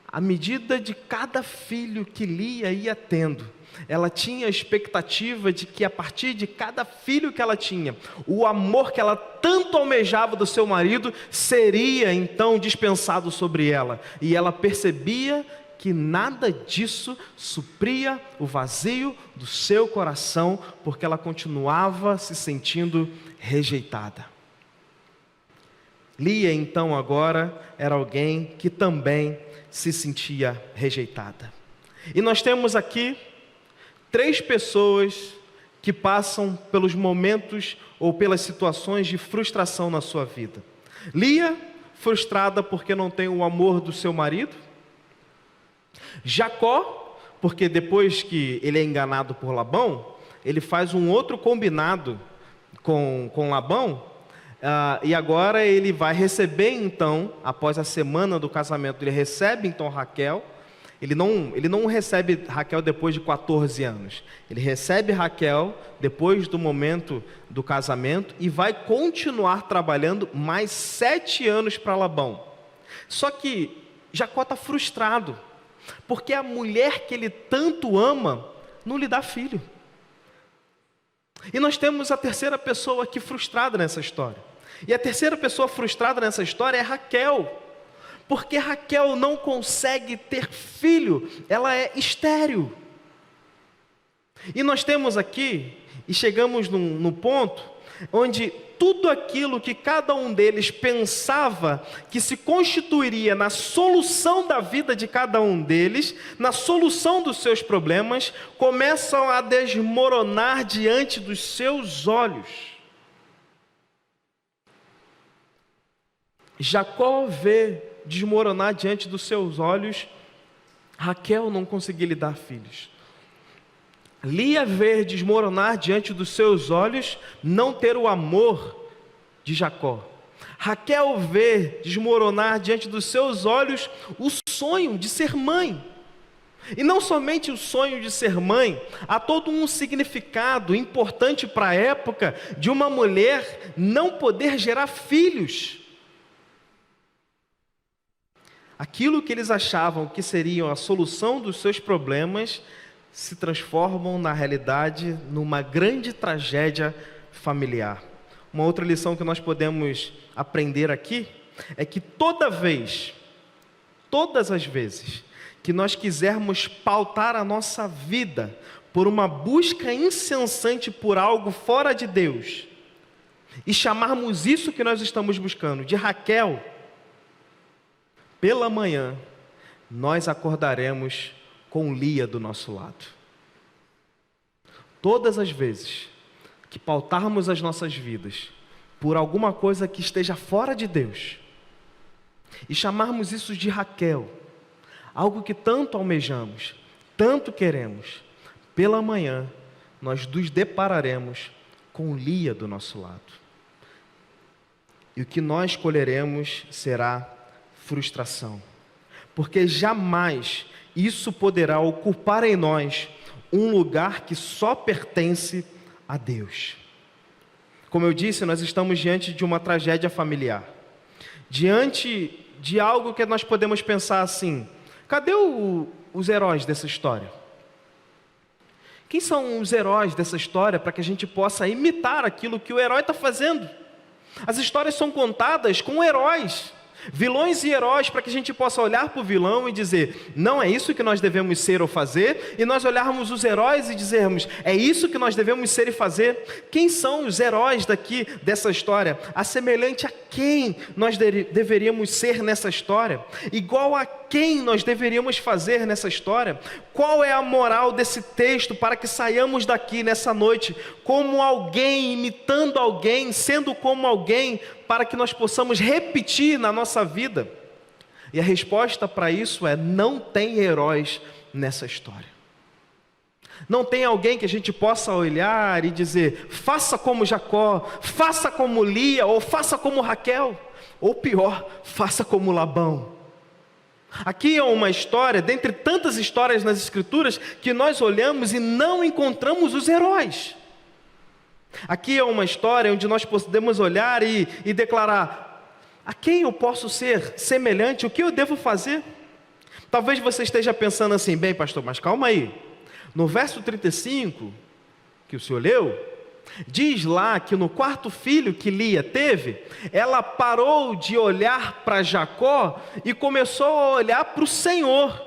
À medida de cada filho que Lia ia tendo, ela tinha a expectativa de que a partir de cada filho que ela tinha, o amor que ela tanto almejava do seu marido seria então dispensado sobre ela. E ela percebia que nada disso supria o vazio do seu coração, porque ela continuava se sentindo rejeitada. Lia então agora era alguém que também se sentia rejeitada. E nós temos aqui 3 pessoas que passam pelos momentos ou pelas situações de frustração na sua vida. Lia, frustrada porque não tem o amor do seu marido. Jacó, porque depois que ele é enganado por Labão, ele faz um outro combinado com Labão, e agora ele vai receber então, após a semana do casamento, ele recebe então Raquel. Ele não recebe Raquel depois de 14 anos. Ele recebe Raquel depois do momento do casamento e vai continuar trabalhando mais 7 anos para Labão. Só que Jacó está frustrado, porque a mulher que ele tanto ama não lhe dá filho. E nós temos a terceira pessoa aqui frustrada nessa história. E a terceira pessoa frustrada nessa história é Raquel. Porque Raquel não consegue ter filho, ela é estéril. E nós temos aqui, e chegamos no ponto, onde tudo aquilo que cada um deles pensava que se constituiria na solução da vida de cada um deles, na solução dos seus problemas, começam a desmoronar diante dos seus olhos. Jacó vê desmoronar diante dos seus olhos Raquel não conseguir lhe dar filhos. Lia vê desmoronar diante dos seus olhos não ter o amor de Jacó. Raquel vê desmoronar diante dos seus olhos o sonho de ser mãe. E não somente o sonho de ser mãe, há todo um significado importante para a época de uma mulher não poder gerar filhos. Aquilo que eles achavam que seria a solução dos seus problemas se transformam na realidade numa grande tragédia familiar. Uma outra lição que nós podemos aprender aqui é que todas as vezes que nós quisermos pautar a nossa vida por uma busca incessante por algo fora de Deus e chamarmos isso que nós estamos buscando de Raquel, pela manhã nós acordaremos com Lia do nosso lado. Todas as vezes que pautarmos as nossas vidas por alguma coisa que esteja fora de Deus e chamarmos isso de Raquel, algo que tanto almejamos, tanto queremos, pela manhã nós nos depararemos com Lia do nosso lado. E o que nós colheremos será frustração, porque jamais isso poderá ocupar em nós um lugar que só pertence a Deus. Como eu disse, nós estamos diante de uma tragédia familiar, diante de algo que nós podemos pensar assim: cadê os heróis dessa história? Quem são os heróis dessa história para que a gente possa imitar aquilo que o herói está fazendo? As histórias são contadas com heróis, vilões e heróis, para que a gente possa olhar para o vilão e dizer: não é isso que nós devemos ser ou fazer, e nós olharmos os heróis e dizermos: é isso que nós devemos ser e fazer. Quem são os heróis dessa história? Assemelhante a quem nós deveríamos ser nessa história? Igual a quem nós deveríamos fazer nessa história? Qual é a moral desse texto para que saiamos daqui nessa noite como alguém, imitando alguém, sendo como alguém, para que nós possamos repetir na nossa vida? E a resposta para isso é: não tem heróis nessa história. Não tem alguém que a gente possa olhar e dizer: faça como Jacó, faça como Lia, ou faça como Raquel, ou pior, faça como Labão. Aqui é uma história, dentre tantas histórias nas Escrituras, que nós olhamos e não encontramos os heróis. Aqui é uma história onde nós podemos olhar e declarar: a quem eu posso ser semelhante? O que eu devo fazer? Talvez você esteja pensando assim: bem, pastor, mas calma aí. No verso 35, que o senhor leu, diz lá que no quarto filho que Lia teve, ela parou de olhar para Jacó e começou a olhar para o Senhor.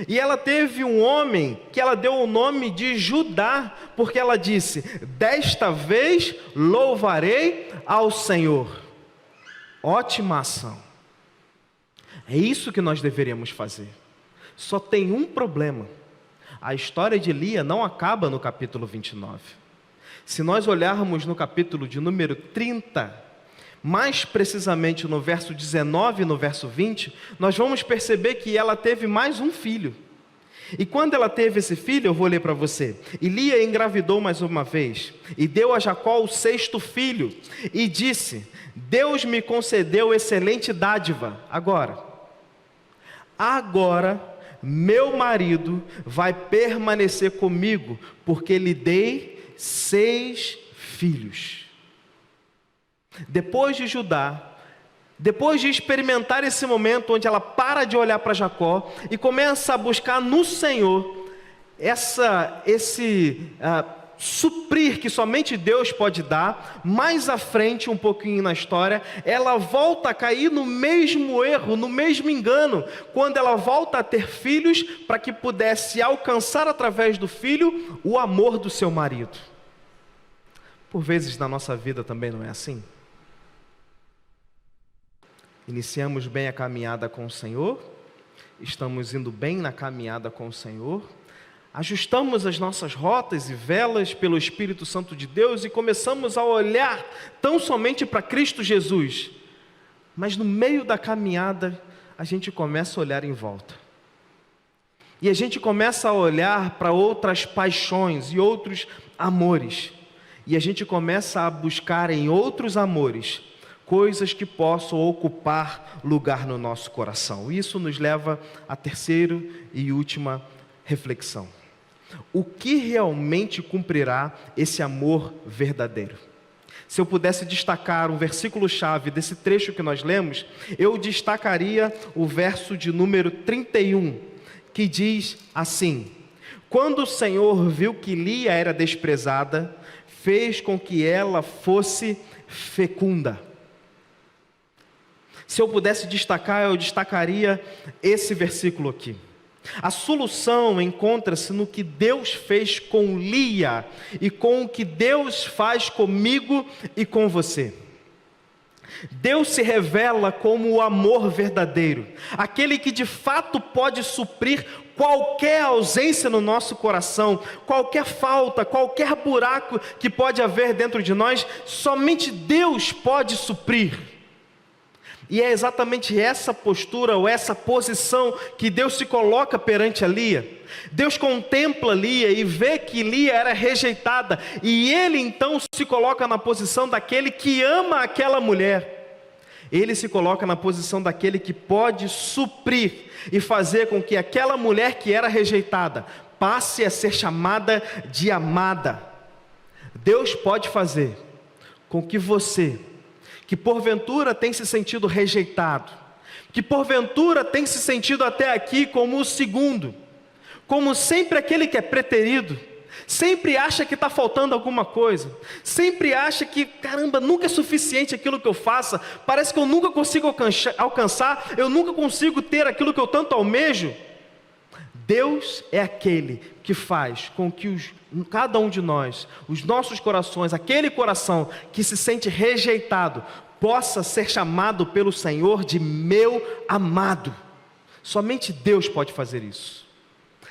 E ela teve um homem que ela deu o nome de Judá, porque ela disse: desta vez louvarei ao Senhor. Ótima ação. É isso que nós deveríamos fazer. Só tem um problema: a história de Lia não acaba no capítulo 29. Se nós olharmos no capítulo de número 30, mais precisamente no verso 19 e no verso 20, nós vamos perceber que ela teve mais um filho. E quando ela teve esse filho, eu vou ler para você: e Lia engravidou mais uma vez, e deu a Jacó o sexto filho, e disse: Deus me concedeu excelente dádiva. Agora meu marido vai permanecer comigo, porque lhe dei 6 filhos. Depois de experimentar esse momento onde ela para de olhar para Jacó e começa a buscar no Senhor suprir que somente Deus pode dar, mais à frente um pouquinho na história, ela volta a cair no mesmo erro, no mesmo engano, quando ela volta a ter filhos para que pudesse alcançar através do filho o amor do seu marido. Por vezes na nossa vida também não é assim? Iniciamos bem a caminhada com o Senhor, estamos indo bem na caminhada com o Senhor, ajustamos as nossas rotas e velas pelo Espírito Santo de Deus e começamos a olhar tão somente para Cristo Jesus. Mas no meio da caminhada, a gente começa a olhar em volta. E a gente começa a olhar para outras paixões e outros amores. E a gente começa a buscar em outros amores coisas que possam ocupar lugar no nosso coração. Isso nos leva à terceira e última reflexão. O que realmente cumprirá esse amor verdadeiro? Se eu pudesse destacar um versículo-chave desse trecho que nós lemos, eu destacaria o verso de número 31, que diz assim: quando o Senhor viu que Lia era desprezada, fez com que ela fosse fecunda. Se eu pudesse destacar, eu destacaria esse versículo aqui. A solução encontra-se no que Deus fez com Lia e com o que Deus faz comigo e com você. Deus se revela como o amor verdadeiro, aquele que de fato pode suprir qualquer ausência no nosso coração, qualquer falta, qualquer buraco que pode haver dentro de nós, somente Deus pode suprir. E é exatamente essa postura ou essa posição que Deus se coloca perante a Lia. Deus contempla Lia e vê que Lia era rejeitada, e Ele então se coloca na posição daquele que ama aquela mulher. Ele se coloca na posição daquele que pode suprir e fazer com que aquela mulher que era rejeitada passe a ser chamada de amada. Deus pode fazer com que você, que porventura tem se sentido rejeitado, que porventura tem se sentido até aqui como o segundo, como sempre aquele que é preterido, sempre acha que está faltando alguma coisa, sempre acha que, caramba, nunca é suficiente aquilo que eu faça, parece que eu nunca consigo alcançar, eu nunca consigo ter aquilo que eu tanto almejo. Deus é aquele que faz com que cada um de nós, os nossos corações, aquele coração que se sente rejeitado, possa ser chamado pelo Senhor de meu amado. Somente Deus pode fazer isso.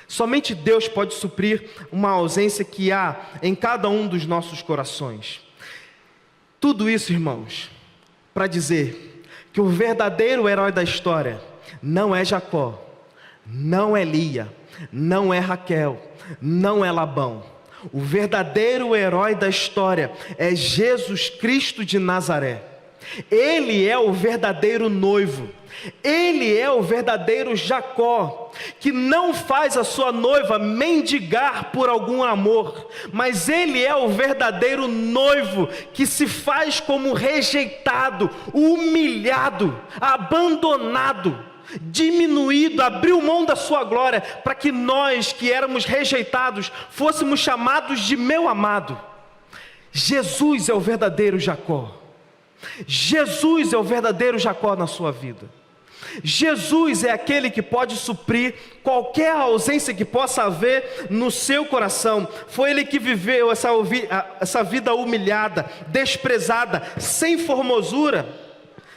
Somente Deus pode suprir uma ausência que há em cada um dos nossos corações. Tudo isso, irmãos, para dizer que o verdadeiro herói da história não é Jacó, não é Lia, não é Raquel, não é Labão. O verdadeiro herói da história é Jesus Cristo de Nazaré. Ele é o verdadeiro noivo. Ele é o verdadeiro Jacó, que não faz a sua noiva mendigar por algum amor, mas ele é o verdadeiro noivo, que se faz como rejeitado, humilhado, abandonado, diminuído, abriu mão da sua glória, para que nós que éramos rejeitados, fôssemos chamados de meu amado. Jesus é o verdadeiro Jacó. Jesus é o verdadeiro Jacó na sua vida. Jesus é aquele que pode suprir qualquer ausência que possa haver no seu coração. Foi Ele que viveu essa vida humilhada, desprezada, sem formosura.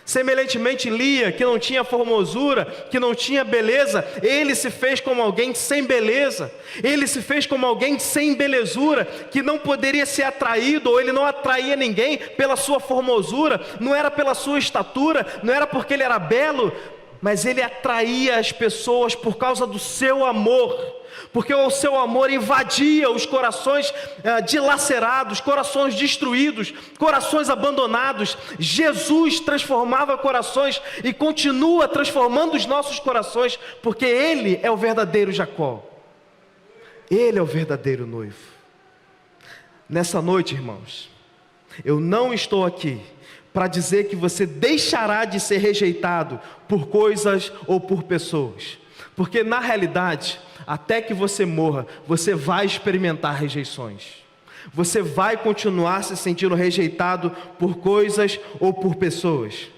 Semelhantemente, Lia, que não tinha formosura, que não tinha beleza, ele se fez como alguém sem beleza. Ele se fez como alguém sem belezura, que não poderia ser atraído, ou ele não atraía ninguém pela sua formosura, não era pela sua estatura, não era porque ele era belo, mas ele atraía as pessoas por causa do seu amor, porque o seu amor invadia os corações dilacerados, corações destruídos, corações abandonados. Jesus transformava corações e continua transformando os nossos corações, porque Ele é o verdadeiro Jacó. Ele é o verdadeiro noivo. Nessa noite, irmãos, eu não estou aqui para dizer que você deixará de ser rejeitado por coisas ou por pessoas, porque na realidade, até que você morra, você vai experimentar rejeições. Você vai continuar se sentindo rejeitado por coisas ou por pessoas.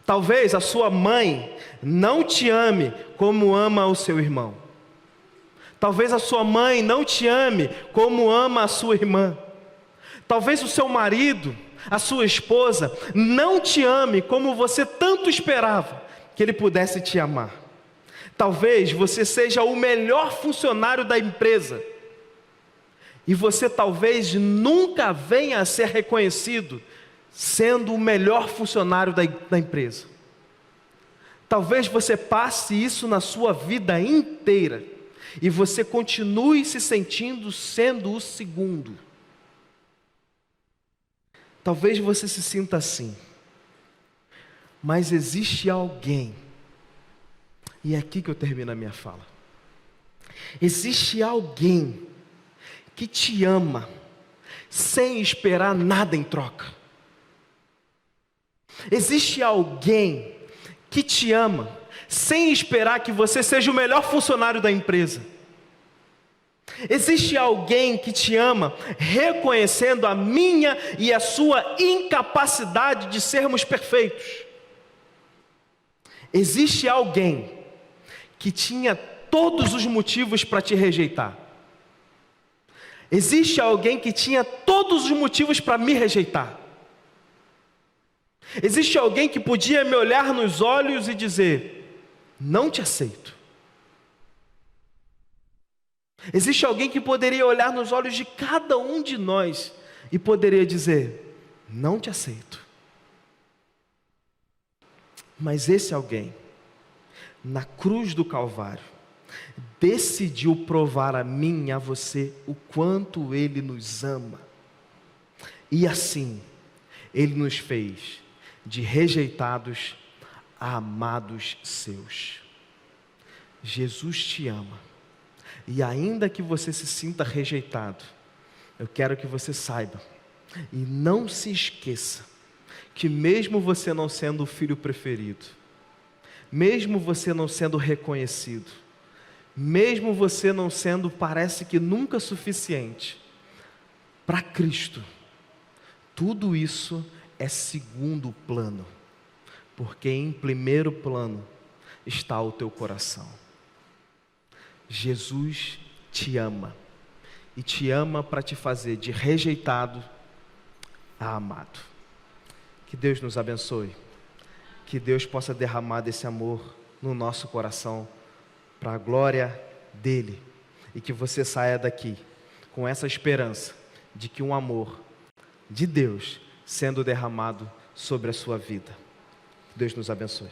Talvez a sua mãe não te ame como ama o seu irmão. Talvez a sua mãe não te ame como ama a sua irmã. Talvez o seu marido, a sua esposa, não te ame como você tanto esperava que ele pudesse te amar. Talvez você seja o melhor funcionário da empresa e você talvez nunca venha a ser reconhecido sendo o melhor funcionário da empresa. Talvez você passe isso na sua vida inteira e você continue se sentindo sendo o segundo. Talvez você se sinta assim, mas existe alguém, e é aqui que eu termino a minha fala. Existe alguém que te ama sem esperar nada em troca. Existe alguém que te ama sem esperar que você seja o melhor funcionário da empresa. Existe alguém que te ama reconhecendo a minha e a sua incapacidade de sermos perfeitos. Existe alguém que tinha todos os motivos para te rejeitar. Existe alguém que tinha todos os motivos para me rejeitar. Existe alguém que podia me olhar nos olhos e dizer: não te aceito. Existe alguém que poderia olhar nos olhos de cada um de nós e poderia dizer: não te aceito. Mas esse alguém, na cruz do Calvário, decidiu provar a mim e a você o quanto Ele nos ama. E assim, Ele nos fez de rejeitados a amados seus. Jesus te ama. E ainda que você se sinta rejeitado, eu quero que você saiba e não se esqueça que mesmo você não sendo o filho preferido, mesmo você não sendo reconhecido, mesmo você não sendo, parece que nunca suficiente, para Cristo, tudo isso é segundo plano, porque em primeiro plano está o teu coração. Jesus te ama, e te ama para te fazer de rejeitado a amado. Que Deus nos abençoe, que Deus possa derramar desse amor no nosso coração, para a glória dEle, e que você saia daqui com essa esperança de que um amor de Deus sendo derramado sobre a sua vida. Que Deus nos abençoe.